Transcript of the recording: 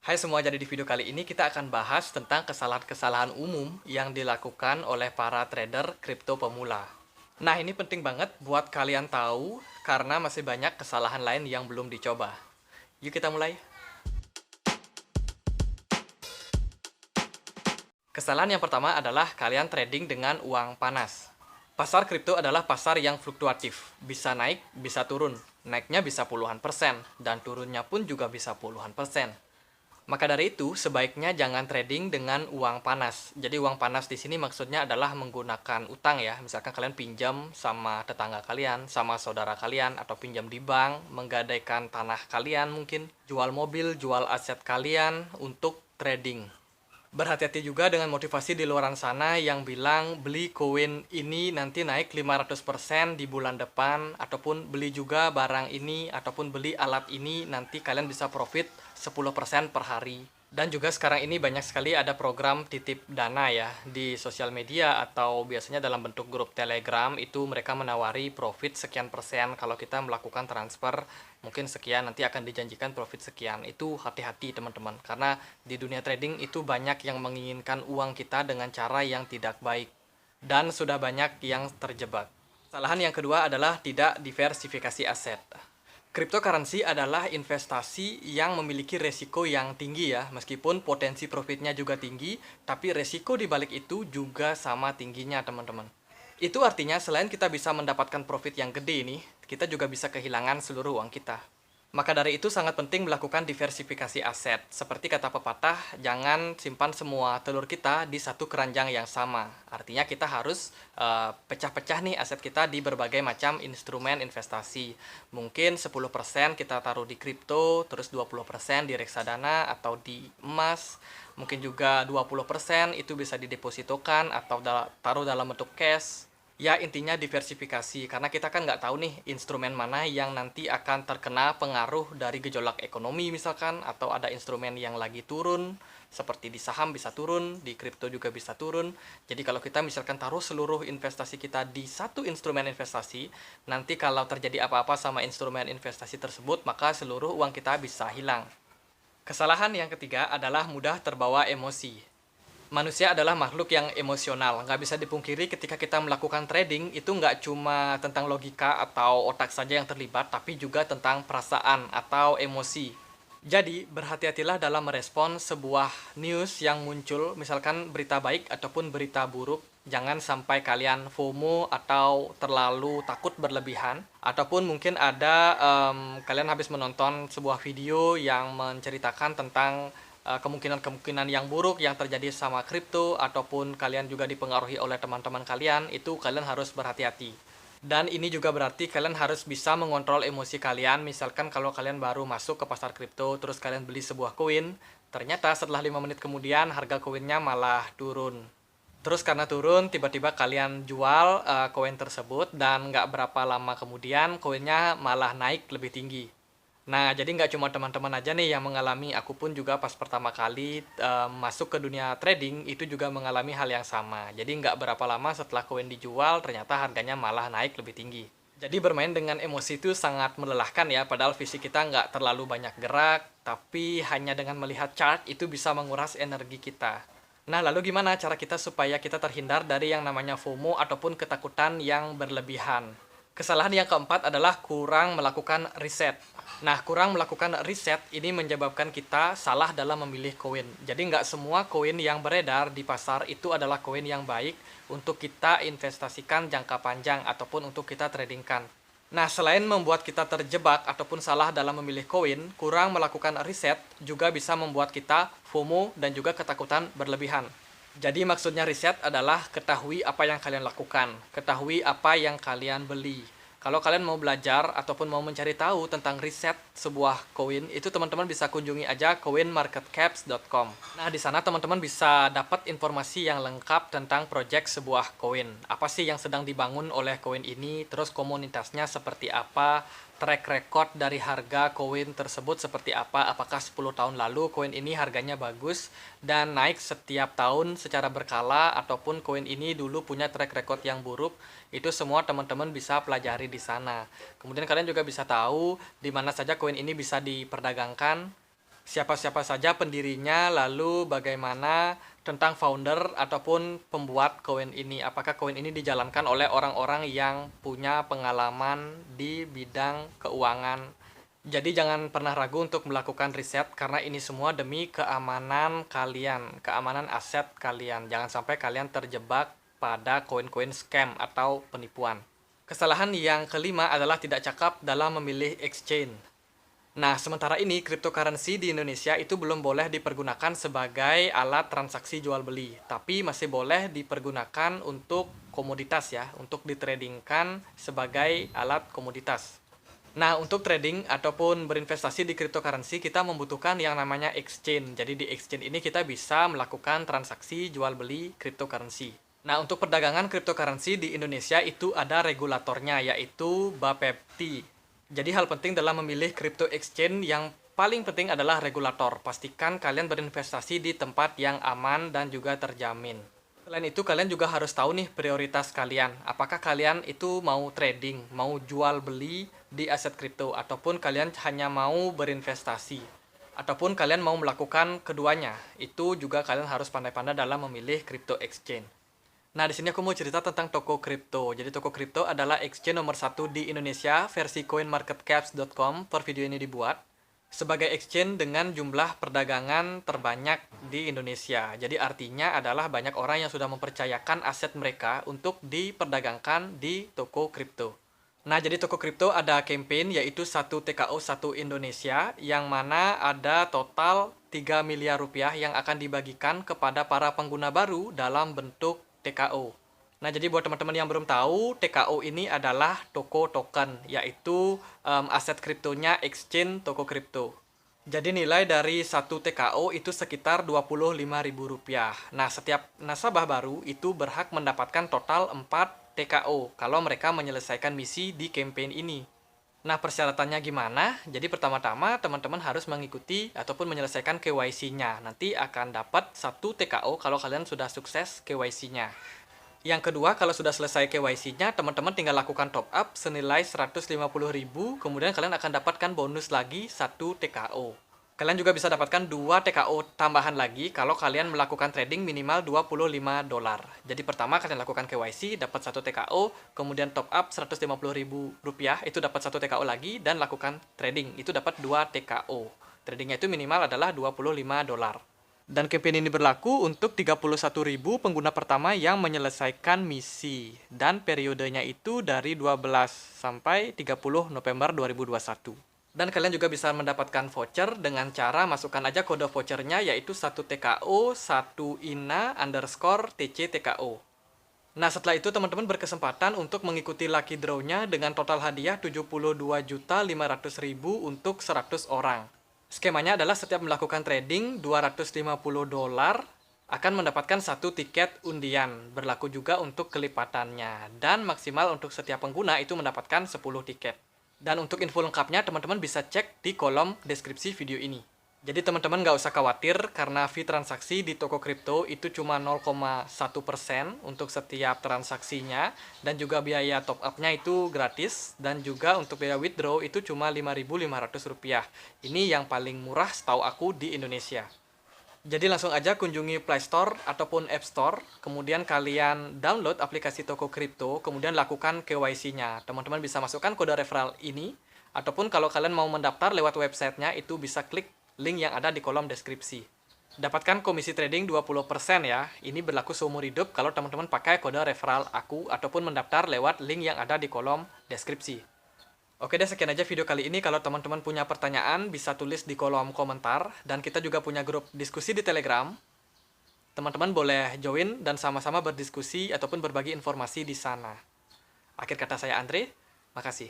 Hai semua, jadi di video kali ini kita akan bahas tentang kesalahan-kesalahan umum yang dilakukan oleh para trader kripto pemula. Nah, ini penting banget buat kalian tahu karena masih banyak kesalahan lain yang belum dicoba. Yuk kita mulai. Kesalahan yang pertama adalah kalian trading dengan uang panas. Pasar kripto adalah pasar yang fluktuatif, bisa naik, bisa turun. Naiknya bisa puluhan persen, dan turunnya pun juga bisa puluhan persen. Maka dari itu, sebaiknya jangan trading dengan uang panas. Jadi uang panas di sini maksudnya adalah menggunakan utang ya. Misalkan kalian pinjam sama tetangga kalian, sama saudara kalian, atau pinjam di bank, menggadaikan tanah kalian mungkin, jual mobil, jual aset kalian untuk trading. Berhati-hati juga dengan motivasi di luaran sana yang bilang beli koin ini nanti naik 500% di bulan depan, ataupun beli juga barang ini, ataupun beli alat ini nanti kalian bisa profit 10% per hari. Dan juga sekarang ini banyak sekali ada program titip dana ya di sosial media atau biasanya dalam bentuk grup Telegram, itu mereka menawari profit sekian persen kalau kita melakukan transfer mungkin sekian, nanti akan dijanjikan profit sekian. Itu hati-hati teman-teman, karena di dunia trading itu banyak yang menginginkan uang kita dengan cara yang tidak baik dan sudah banyak yang terjebak. Kesalahan yang kedua adalah tidak diversifikasi aset. Cryptocurrency adalah investasi yang memiliki resiko yang tinggi ya, meskipun potensi profitnya juga tinggi, tapi resiko di balik itu juga sama tingginya teman-teman. Itu artinya selain kita bisa mendapatkan profit yang gede ini, kita juga bisa kehilangan seluruh uang kita. Maka dari itu sangat penting melakukan diversifikasi aset. Seperti kata pepatah, jangan simpan semua telur kita di satu keranjang yang sama. Artinya kita harus pecah-pecah nih aset kita di berbagai macam instrumen investasi. Mungkin 10% kita taruh di kripto, terus 20% di reksadana atau di emas. Mungkin juga 20% itu bisa didepositokan atau taruh dalam bentuk cash. Ya, intinya diversifikasi, karena kita kan nggak tahu nih instrumen mana yang nanti akan terkena pengaruh dari gejolak ekonomi misalkan, atau ada instrumen yang lagi turun, seperti di saham bisa turun, di kripto juga bisa turun. Jadi kalau kita misalkan taruh seluruh investasi kita di satu instrumen investasi, nanti kalau terjadi apa-apa sama instrumen investasi tersebut, maka seluruh uang kita bisa hilang. Kesalahan yang ketiga adalah mudah terbawa emosi. Manusia adalah makhluk yang emosional. Nggak bisa dipungkiri ketika kita melakukan trading, itu nggak cuma tentang logika atau otak saja yang terlibat, tapi juga tentang perasaan atau emosi. Jadi, berhati-hatilah dalam merespon sebuah news yang muncul, misalkan berita baik ataupun berita buruk. Jangan sampai kalian FOMO atau terlalu takut berlebihan. Ataupun mungkin ada kalian habis menonton sebuah video yang menceritakan tentang kemungkinan-kemungkinan yang buruk yang terjadi sama kripto, ataupun kalian juga dipengaruhi oleh teman-teman kalian, itu kalian harus berhati-hati. Dan ini juga berarti kalian harus bisa mengontrol emosi kalian. Misalkan kalau kalian baru masuk ke pasar kripto, terus kalian beli sebuah koin, ternyata setelah 5 menit kemudian harga koinnya malah turun. Terus karena turun, tiba-tiba kalian jual koin tersebut, dan nggak berapa lama kemudian koinnya malah naik lebih tinggi. Nah, jadi nggak cuma teman-teman aja nih yang mengalami, aku pun juga pas pertama kali masuk ke dunia trading itu juga mengalami hal yang sama. Jadi nggak berapa lama setelah koin dijual, ternyata harganya malah naik lebih tinggi. Jadi bermain dengan emosi itu sangat melelahkan ya, padahal fisik kita nggak terlalu banyak gerak, tapi hanya dengan melihat chart itu bisa menguras energi kita. Nah, lalu gimana cara kita supaya kita terhindar dari yang namanya FOMO ataupun ketakutan yang berlebihan? Kesalahan yang keempat adalah kurang melakukan riset. Nah, kurang melakukan riset ini menyebabkan kita salah dalam memilih koin. Jadi nggak semua koin yang beredar di pasar itu adalah koin yang baik untuk kita investasikan jangka panjang ataupun untuk kita tradingkan. Nah, selain membuat kita terjebak ataupun salah dalam memilih koin, kurang melakukan riset juga bisa membuat kita FOMO dan juga ketakutan berlebihan. Jadi maksudnya riset adalah ketahui apa yang kalian lakukan, ketahui apa yang kalian beli. Kalau kalian mau belajar ataupun mau mencari tahu tentang riset sebuah koin, itu teman-teman bisa kunjungi aja coinmarketcaps.com. Nah, di sana teman-teman bisa dapat informasi yang lengkap tentang project sebuah koin. Apa sih yang sedang dibangun oleh koin ini, terus komunitasnya seperti apa, track record dari harga koin tersebut seperti apa, apakah 10 tahun lalu koin ini harganya bagus dan naik setiap tahun secara berkala, ataupun koin ini dulu punya track record yang buruk. Itu semua teman-teman bisa pelajari di sana. Kemudian kalian juga bisa tahu di mana saja koin ini bisa diperdagangkan. siapa-siapa saja pendirinya, lalu bagaimana tentang founder ataupun pembuat koin ini. Apakah koin ini dijalankan oleh orang-orang yang punya pengalaman di bidang keuangan. Jadi jangan pernah ragu untuk melakukan riset karena ini semua demi keamanan kalian, keamanan aset kalian. Jangan sampai kalian terjebak pada koin-koin scam atau penipuan. Kesalahan yang kelima adalah tidak cakap dalam memilih exchange. Nah, sementara ini cryptocurrency di Indonesia itu belum boleh dipergunakan sebagai alat transaksi jual beli, tapi masih boleh dipergunakan untuk komoditas ya, untuk ditradingkan sebagai alat komoditas. Nah, untuk trading ataupun berinvestasi di cryptocurrency kita membutuhkan yang namanya exchange. Jadi di exchange ini kita bisa melakukan transaksi jual beli cryptocurrency. Nah, untuk perdagangan cryptocurrency di Indonesia itu ada regulatornya yaitu BAPEPT. Jadi hal penting dalam memilih crypto exchange yang paling penting adalah regulator. Pastikan kalian berinvestasi di tempat yang aman dan juga terjamin. Selain itu kalian juga harus tahu nih prioritas kalian. Apakah kalian itu mau trading, mau jual beli di aset kripto, ataupun kalian hanya mau berinvestasi, ataupun kalian mau melakukan keduanya. Itu juga kalian harus pandai-pandai dalam memilih crypto exchange. Nah, di sini aku mau cerita tentang toko kripto. Jadi, toko kripto adalah exchange nomor 1 di Indonesia versi coinmarketcaps.com per video ini dibuat. Sebagai exchange dengan jumlah perdagangan terbanyak di Indonesia. Jadi, artinya adalah banyak orang yang sudah mempercayakan aset mereka untuk diperdagangkan di toko kripto. Nah, jadi toko kripto ada campaign yaitu 1 TKO 1 Indonesia yang mana ada total 3 miliar rupiah yang akan dibagikan kepada para pengguna baru dalam bentuk TKO. Nah, jadi buat teman-teman yang belum tahu, TKO ini adalah toko token, yaitu aset kriptonya exchange toko kripto. Jadi nilai dari 1 TKO itu sekitar Rp25.000. Nah, setiap nasabah baru itu berhak mendapatkan total 4 TKO kalau mereka menyelesaikan misi di campaign ini. Nah, persyaratannya gimana? Jadi pertama-tama teman-teman harus mengikuti ataupun menyelesaikan KYC-nya. Nanti akan dapat 1 TKO kalau kalian sudah sukses KYC-nya. Yang kedua, kalau sudah selesai KYC-nya, teman-teman tinggal lakukan top up senilai Rp150.000, kemudian kalian akan dapatkan bonus lagi 1 TKO. Kalian juga bisa dapatkan 2 TKO tambahan lagi kalau kalian melakukan trading minimal $25. Jadi pertama kalian lakukan KYC, dapat 1 TKO, kemudian top up Rp150.000, itu dapat 1 TKO lagi, dan lakukan trading, itu dapat 2 TKO. Tradingnya itu minimal adalah $25. Dan campaign ini berlaku untuk 31.000 pengguna pertama yang menyelesaikan misi. Dan periodenya itu dari 12 sampai 30 November 2021. Dan kalian juga bisa mendapatkan voucher dengan cara masukkan aja kode vouchernya yaitu 1 TKO 1 INA _ TC TKO. Nah, setelah itu teman-teman berkesempatan untuk mengikuti lucky draw-nya dengan total hadiah 72.500.000 untuk 100 orang. Skemanya adalah setiap melakukan trading $250 akan mendapatkan 1 tiket undian. Berlaku juga untuk kelipatannya. Dan maksimal untuk setiap pengguna itu mendapatkan 10 tiket. Dan untuk info lengkapnya teman-teman bisa cek di kolom deskripsi video ini. Jadi teman-teman nggak usah khawatir karena fee transaksi di toko kripto itu cuma 0,1% untuk setiap transaksinya. Dan juga biaya top up-nya itu gratis. Dan juga untuk biaya withdraw itu cuma Rp5.500. Ini yang paling murah setahu aku di Indonesia. Jadi langsung aja kunjungi Play Store ataupun App Store, kemudian kalian download aplikasi toko kripto, kemudian lakukan KYC-nya. Teman-teman bisa masukkan kode referral ini, ataupun kalau kalian mau mendaftar lewat websitenya, itu bisa klik link yang ada di kolom deskripsi. Dapatkan komisi trading 20% ya, ini berlaku seumur hidup kalau teman-teman pakai kode referral aku, ataupun mendaftar lewat link yang ada di kolom deskripsi. Oke deh, sekian aja video kali ini. Kalau teman-teman punya pertanyaan, bisa tulis di kolom komentar. Dan kita juga punya grup diskusi di Telegram. Teman-teman boleh join dan sama-sama berdiskusi ataupun berbagi informasi di sana. Akhir kata saya Andre, makasih.